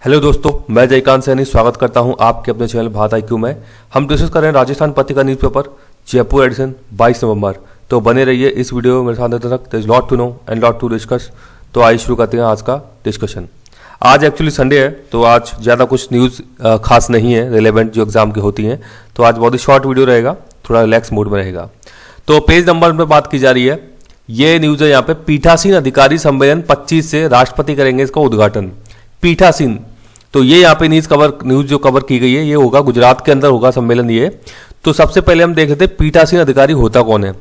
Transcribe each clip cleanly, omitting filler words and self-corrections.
Hello दोस्तों, मैं जयकांत सैनी स्वागत करता हूं आपके अपने चैनल भारत IQ में। हम डिस्कस कर रहे हैं राजस्थान पत्रिका न्यूज़पेपर जयपुर एडिशन 22 नवंबर। तो बने रहिए इस वीडियो में मेरे साथ तक। There is lot to know and lot to discuss. तो आइए शुरू करते हैं आज का डिस्कशन। आज एक्चुअली संडे है, तो आज ज़्यादा कुछ न्यूज़ खास नहीं है रिलेवेंट जो एग्जाम की होती हैं। तो आज बहुत ही शॉर्ट वीडियो रहेगा, थोड़ा रिलैक्स मूड में रहेगा। तो पेज नंबर पर बात की जा रही है, ये न्यूज़ है यहाँ पे। पीठासीन अधिकारी सम्मेलन 25 से राष्ट्रपति करेंगे इसका उद्घाटन। पीठासीन, तो ये यहाँ पे न्यूज़ जो कवर की गई है ये होगा गुजरात के अंदर होगा सम्मेलन ये। तो सबसे पहले हम देख लेते हैं पीठासीन अधिकारी होता कौन है।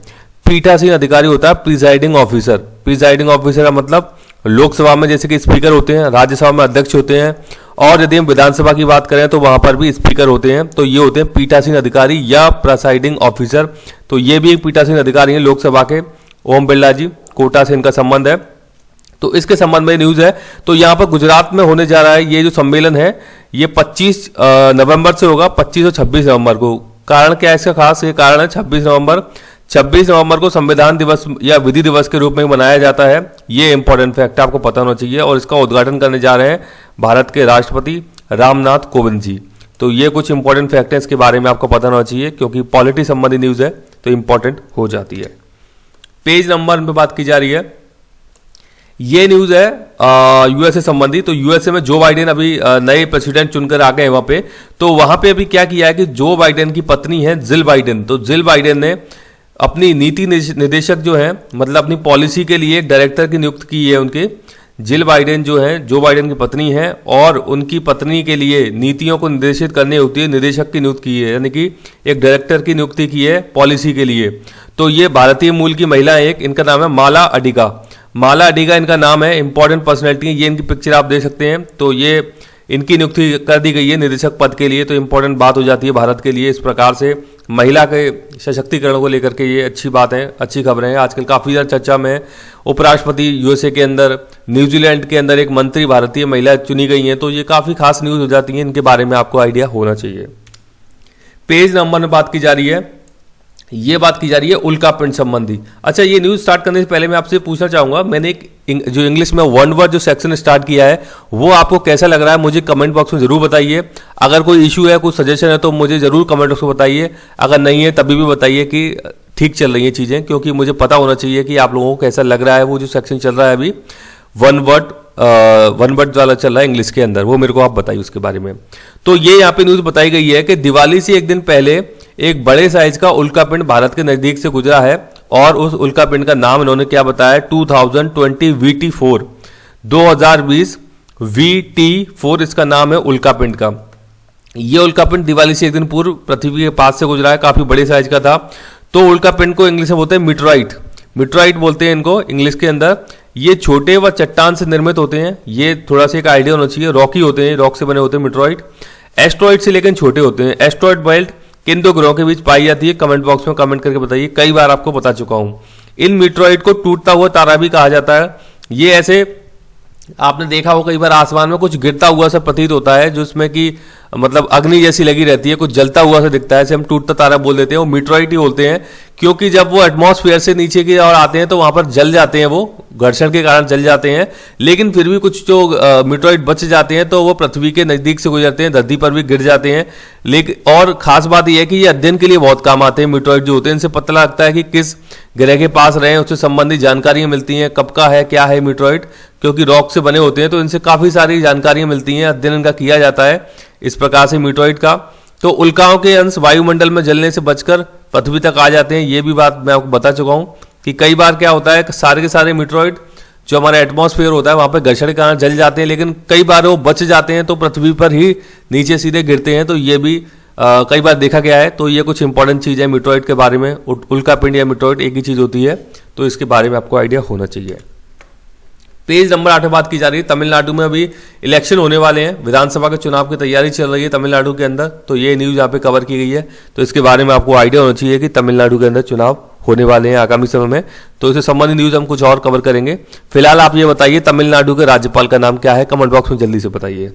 पीठासीन अधिकारी होता है प्रिजाइडिंग ऑफिसर। प्रिजाइडिंग ऑफिसर का मतलब लोकसभा में जैसे कि स्पीकर होते हैं, राज्यसभा में अध्यक्ष होते हैं, और यदि हम विधानसभा की बात करें तो वहां पर भी स्पीकर होते हैं। तो ये होते हैं पीठासीन अधिकारी या प्रिसाइडिंग ऑफिसर। तो ये भी एक पीठासीन अधिकारी हैं लोकसभा के। ओम बिरला जी, कोटा से इनका संबंध है, तो इसके संबंध में न्यूज है। तो यहाँ पर गुजरात में होने जा रहा है ये जो सम्मेलन है, ये 25 नवंबर से होगा, 25 और 26 नवंबर को। कारण क्या है इसका खास? ये कारण है 26 नवंबर। 26 नवंबर को संविधान दिवस या विधि दिवस के रूप में मनाया जाता है। ये इंपॉर्टेंट फैक्ट आपको पता होना चाहिए। और इसका उद्घाटन करने जा रहे हैं भारत के राष्ट्रपति रामनाथ कोविंद जी। तो ये कुछ इंपॉर्टेंट फैक्ट है, इसके बारे में आपको पता होना चाहिए, क्योंकि पॉलिटी संबंधी न्यूज है तो इंपॉर्टेंट हो जाती है। पेज नंबर पे बात की जा रही है, ये न्यूज है यूएसए संबंधी। तो यूएसए में जो बाइडेन अभी नए प्रेसिडेंट चुनकर आ गए हैं वहां पे। तो वहां पे अभी क्या किया है कि जो बाइडेन की पत्नी है जिल बाइडेन, तो जिल बाइडेन ने अपनी नीति निदेशक जो है, मतलब अपनी पॉलिसी के लिए एक डायरेक्टर की नियुक्त की है उनके। जिल बाइडेन जो है, जो बाइडेन की पत्नी है, और उनकी पत्नी के लिए नीतियों को निर्देशित करनी होती है, निदेशक की नियुक्त की है, यानी कि एक डायरेक्टर की नियुक्ति की है पॉलिसी के लिए। तो ये भारतीय मूल की महिला है एक, इनका नाम है माला अडिगा। माला अडिगा इनका नाम है। इंपॉर्टेंट पर्सनैलिटी है, ये इनकी पिक्चर आप देख सकते हैं। तो ये इनकी नियुक्ति कर दी गई है निदेशक पद के लिए। तो इंपॉर्टेंट बात हो जाती है भारत के लिए। इस प्रकार से महिला के सशक्तिकरण को लेकर के ये अच्छी बात है, अच्छी खबरें हैं। आजकल काफ़ी ज़्यादा चर्चा में उपराष्ट्रपति यूएसए के अंदर, न्यूजीलैंड के अंदर एक मंत्री भारतीय महिला चुनी गई हैं। तो ये काफ़ी खास न्यूज़ हो जाती है, इनके बारे में आपको आइडिया होना चाहिए। पेज नंबर में बात की जा रही है, ये बात की जा रही है उल्कापिंड संबंधी। अच्छा, ये न्यूज़ स्टार्ट करने से पहले मैं आपसे पूछना चाहूंगा, मैंने एक जो इंग्लिश में वन वर्ड जो सेक्शन स्टार्ट किया है वो आपको कैसा लग रहा है मुझे कमेंट बॉक्स में जरूर बताइए। अगर कोई इशू है, कोई सजेशन है तो मुझे जरूर कमेंट बॉक्स में बताइए। अगर नहीं है तभी भी बताइए कि ठीक चल रही है चीज़ें, क्योंकि मुझे पता होना चाहिए कि आप लोगों को कैसा लग रहा है वो जो सेक्शन चल रहा है अभी। वन वर्ड वाला चल रहा है इंग्लिश के अंदर, वो मेरे को आप बताइए उसके बारे में। तो ये यहाँ पे न्यूज़ बताई गई है कि दिवाली से एक दिन पहले एक बड़े साइज का उल्कापिंड भारत के नजदीक से गुजरा है, और उस उल्कापिंड का नाम इन्होंने क्या बताया? 2020 VT4, 2020 VT4 इसका नाम है उल्कापिंड का। ये उल्कापिंड दिवाली से एक दिन पूर्व पृथ्वी के पास से गुजरा है, काफी बड़े साइज का था। तो उल्कापिंड को इंग्लिश में बोलते हैं मिटराइट। मिटराइट बोलते हैं इनको इंग्लिश के अंदर। ये छोटे व चट्टान से निर्मित होते हैं। ये थोड़ा सा एक आइडिया होना चाहिए, रॉकी होते हैं, रॉक से बने होते हैं मिटराइट। एस्ट्रॉइड से लेकिन छोटे होते हैं। एस्ट्रॉइड बेल्ट किन दो ग्रहों के बीच पाई जाती है? कमेंट बॉक्स में कमेंट करके बताइए। कई बार आपको बता चुका हूं। इन मीटरॉइड को टूटता हुआ तारा भी कहा जाता है। ये ऐसे आपने देखा हो कई बार आसमान में कुछ गिरता हुआ सा प्रतीत होता है, जिसमें कि मतलब अग्नि जैसी लगी रहती है, कुछ जलता हुआ सा दिखता है, इसे हम टूटता तारा बोल देते हैं। वो मीटरॉइड ही बोलते हैं, क्योंकि जब वो एटमॉस्फेयर से नीचे की ओर आते हैं तो वहां पर जल जाते हैं, वो घर्षण के कारण जल जाते हैं। लेकिन फिर भी कुछ जो मीटरॉइड बच जाते हैं तो वो पृथ्वी के नजदीक से गुजरते हैं, धरती पर भी गिर जाते हैं। लेकिन और खास बात यह है कि ये अध्ययन के लिए बहुत काम आते हैं मीटरॉइड जो होते हैं। इनसे पता लगता है कि किस ग्रह के पास रहे हैं, उससे संबंधित जानकारियां मिलती हैं, कब का है, क्या है मीटरॉइड, क्योंकि रॉक से बने होते हैं। तो इनसे काफी सारी जानकारियां मिलती हैं, अध्ययन इनका किया जाता है इस प्रकार से मीटरॉइड का। तो उल्काओं के अंश वायुमंडल में जलने से बचकर पृथ्वी तक आ जाते हैं। ये भी बात मैं आपको बता चुका हूं कि कई बार क्या होता है, सारे के सारे मीटरॉइड जो हमारा एटमॉस्फेयर होता है वहां पर घर्षण के कारण जल जाते हैं, लेकिन कई बार वो बच जाते हैं तो पृथ्वी पर ही नीचे सीधे गिरते हैं। तो ये भी कई बार देखा गया है। तो ये कुछ इंपॉर्टेंट चीज है मीटरॉइड के बारे में। उल्कापिंड या मीटरॉइड एक ही चीज होती है, तो इसके बारे में आपको आइडिया होना चाहिए। पेज नंबर 8 में बात की जा रही है, तमिलनाडु में अभी इलेक्शन होने वाले हैं, विधानसभा के चुनाव की तैयारी चल रही है तमिलनाडु के अंदर। तो ये न्यूज यहाँ पे कवर की गई है, तो इसके बारे में आपको आइडिया होना चाहिए कि तमिलनाडु के अंदर चुनाव होने वाले हैं आगामी समय में। तो इससे संबंधित न्यूज हम कुछ और कवर करेंगे। फिलहाल आप ये बताइए तमिलनाडु के राज्यपाल का नाम क्या है? कमेंट बॉक्स में जल्दी से बताइए।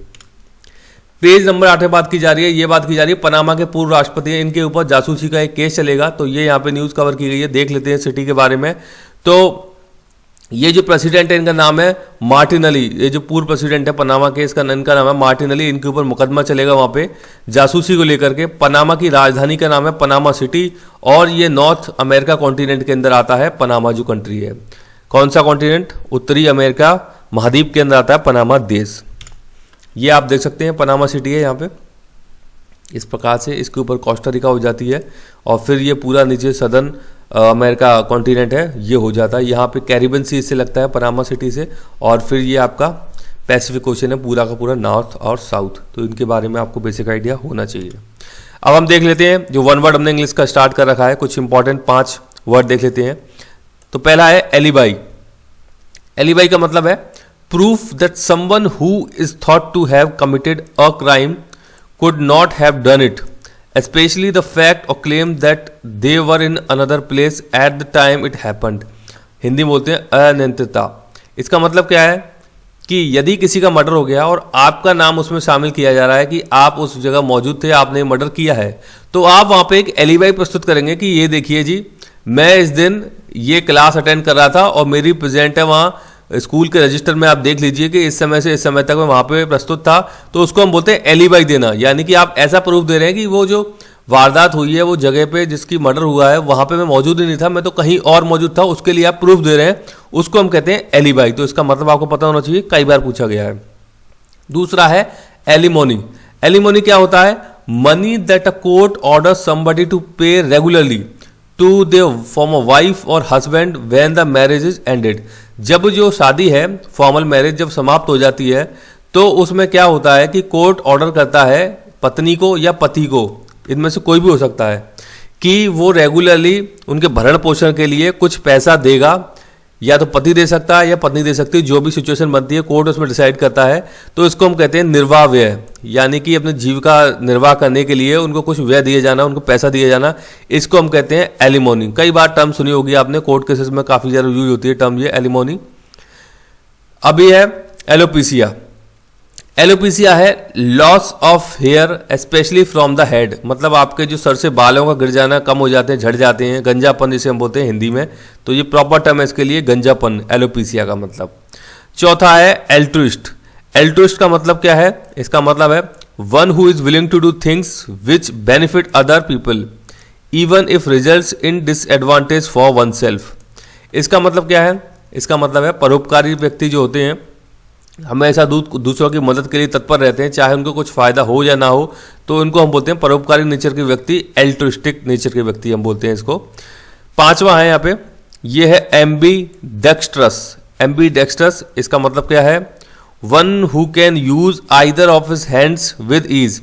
पेज नंबर 8 में बात की जा रही है, ये बात की जा रही है पनामा के पूर्व राष्ट्रपति हैं, इनके ऊपर जासूसी का एक केस चलेगा। तो ये यहाँ पे न्यूज कवर की गई है, देख लेते हैं सिटी के बारे में। तो ये जो प्रेसिडेंट है इनका नाम है मार्टिनेली, ये जो पूर्व प्रेसिडेंट है पनामा के, इनका नाम है मार्टिनेली। इनके ऊपर मुकदमा चलेगा वहाँ पे जासूसी को लेकर के। पनामा की राजधानी का नाम है पनामा सिटी, और ये नॉर्थ अमेरिका कॉन्टिनेंट के अंदर आता है पनामा जो कंट्री है। कौन सा कॉन्टिनेंट? उत्तरी अमेरिका महाद्वीप के अंदर आता है पनामा देश। ये आप देख सकते हैं पनामा सिटी है यहाँ पे, इस प्रकार से इसके ऊपर कोस्टा रिका हो जाती है, और फिर ये पूरा नीचे सदर्न अमेरिका कॉन्टिनेंट है ये हो जाता है। यहाँ पे कैरिबियन सी से लगता है पनामा सिटी से, और फिर ये आपका पैसिफिक ओशन है पूरा का पूरा नॉर्थ और साउथ। तो इनके बारे में आपको बेसिक आइडिया होना चाहिए। अब हम देख लेते हैं जो वन वर्ड हमने इंग्लिश का स्टार्ट कर रखा है, कुछ इंपॉर्टेंट 5 वर्ड देख लेते हैं। तो पहला है एलिबाई। एलिबाई का मतलब है proof that someone who is thought to have committed a crime could not have done it, especially the fact or claim that they were in another place at the time it happened। Hindi में बोलते हैं अनियंत्रितता। इसका मतलब क्या है कि यदि किसी का मर्डर हो गया और आपका नाम उसमें शामिल किया जा रहा है कि आप उस जगह मौजूद थे, आपने मर्डर किया है, तो आप वहाँ पे एक एलिबाई प्रस्तुत करेंगे कि ये देखिए जी, मैं इस दिन ये क्लास अटेंड कर रहा था और मेरी प्रेजेंट है वहाँ स्कूल के रजिस्टर में, आप देख लीजिए कि इस समय से इस समय तक मैं वहाँ पे प्रस्तुत था। तो उसको हम बोलते हैं एलिबाई देना, यानी कि आप ऐसा प्रूफ दे रहे हैं कि वो जो वारदात हुई है, वो जगह पे जिसकी मर्डर हुआ है वहाँ पे मैं मौजूद ही नहीं था, मैं तो कहीं और मौजूद था, उसके लिए आप प्रूफ दे रहे हैं, उसको हम कहते हैं एलिबाई। तो इसका मतलब आपको पता होना चाहिए, कई बार पूछा गया है। दूसरा है एलिमोनी। एलिमोनी क्या होता है? Money that a court order somebody to pay regularly to the former wife और husband when the marriage is ended. जब जो शादी है, फॉर्मल मैरिज जब समाप्त हो जाती है, तो उसमें क्या होता है कि कोर्ट ऑर्डर करता है पत्नी को या पति को, इनमें से कोई भी हो सकता है, कि वो रेगुलरली उनके भरण पोषण के लिए कुछ पैसा देगा, या तो पति दे सकता है या पत्नी दे सकती है, जो भी सिचुएशन बनती है कोर्ट उसमें डिसाइड करता है। तो इसको हम कहते हैं निर्वाह व्यय, यानी कि अपने जीविका निर्वाह करने के लिए उनको कुछ व्यय दिए जाना, उनको पैसा दिया जाना, इसको हम कहते हैं एलिमोनी। कई बार टर्म सुनी होगी आपने, कोर्ट केसेस में काफ़ी ज़्यादा यूज होती है टर्म ये एलिमोनी। अब ये है एलोपीसिया। एलोपीसिया है loss of hair specially from the head, मतलब आपके जो सर से बालों का गिर जाना, कम हो जाते हैं, झड़ जाते हैं, गंजापन जिसे हम बोलते हैं हिंदी में, तो ये प्रॉपर टर्म है इसके लिए, गंजापन, एलोपीसिया का मतलब। चौथा है एल्ट्रुइस्ट। एल्ट्रुइस्ट का मतलब क्या है? इसका मतलब है one who is willing to do things which benefit other people even if results in disadvantage for oneself. इसका मतलब क्या है? इसका मतलब है परोपकारी व्यक्ति जो होते हैं, हमेशा दूसरों की मदद के लिए तत्पर रहते हैं, चाहे उनको कुछ फायदा हो या ना हो, तो उनको हम बोलते हैं परोपकारी नेचर के व्यक्ति, एल्ट्रुइस्टिक नेचर के व्यक्ति हम बोलते हैं इसको। पांचवा है यहाँ पे, ये है एम्बीडेक्स्ट्रस। एम्बीडेक्स्ट्रस इसका मतलब क्या है? One who can use either of his hands with ease,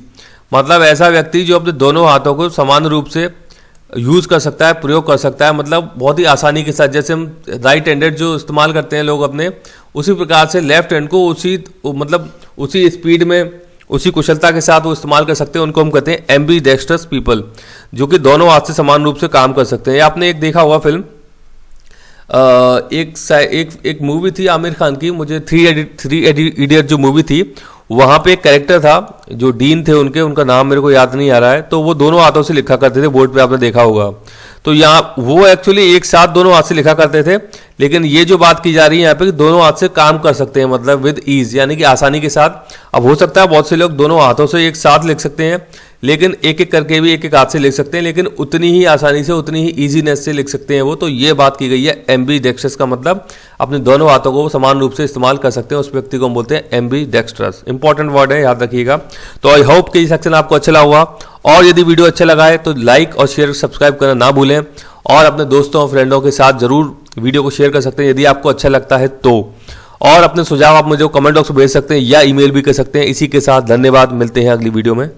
मतलब ऐसा व्यक्ति जो अपने दोनों हाथों को समान रूप से यूज कर सकता है, प्रयोग कर सकता है, मतलब बहुत ही आसानी के साथ। जैसे हम राइट हैंडेड जो इस्तेमाल करते हैं लोग अपने, उसी प्रकार से लेफ्ट हैंड को उसी स्पीड में, उसी कुशलता के साथ वो इस्तेमाल कर सकते हैं। उनको हम कहते हैं एम्बीडेक्स्ट्रस पीपल, जो कि दोनों हाथ से समान रूप से काम कर सकते हैं। आपने एक देखा होगा फिल्म, एक मूवी थी आमिर खान की, मुझे थ्री इडियट जो मूवी थी, वहाँ पे एक कैरेक्टर था जो डीन थे उनका नाम मेरे को याद नहीं आ रहा है, तो वो दोनों हाथों से लिखा करते थे बोर्ड पे, आपने देखा होगा। तो यहाँ वो एक्चुअली एक साथ दोनों हाथ से लिखा करते थे, लेकिन ये जो बात की जा रही है यहाँ पे कि दोनों हाथ से काम कर सकते हैं, मतलब विद ईज, यानी कि आसानी के साथ। अब हो सकता है बहुत से लोग दोनों हाथों से एक साथ लिख सकते हैं, लेकिन एक एक करके भी एक एक हाथ से लिख सकते हैं, लेकिन उतनी ही आसानी से, उतनी ही ईजीनेस से लिख सकते हैं वो। तो ये बात की गई है एम्बीडेक्स्ट्रस का मतलब अपने दोनों हाथों को समान रूप से इस्तेमाल कर सकते हैं, उस व्यक्ति को हम बोलते हैं एम्बीडेक्स्ट्रस। इंपॉर्टेंट वर्ड है, याद रखिएगा। तो आई होप कि ये सेक्शन आपको अच्छा लगा होगा, और यदि वीडियो अच्छा लगा है तो लाइक और शेयर सब्सक्राइब करना ना भूलें, और अपने दोस्तों और फ्रेंडों के साथ जरूर वीडियो को शेयर कर सकते हैं यदि आपको अच्छा लगता है तो। और अपने सुझाव आप मुझे कमेंट बॉक्स में भेज सकते हैं या ईमेल भी कर सकते हैं। इसी के साथ धन्यवाद, मिलते हैं अगली वीडियो में।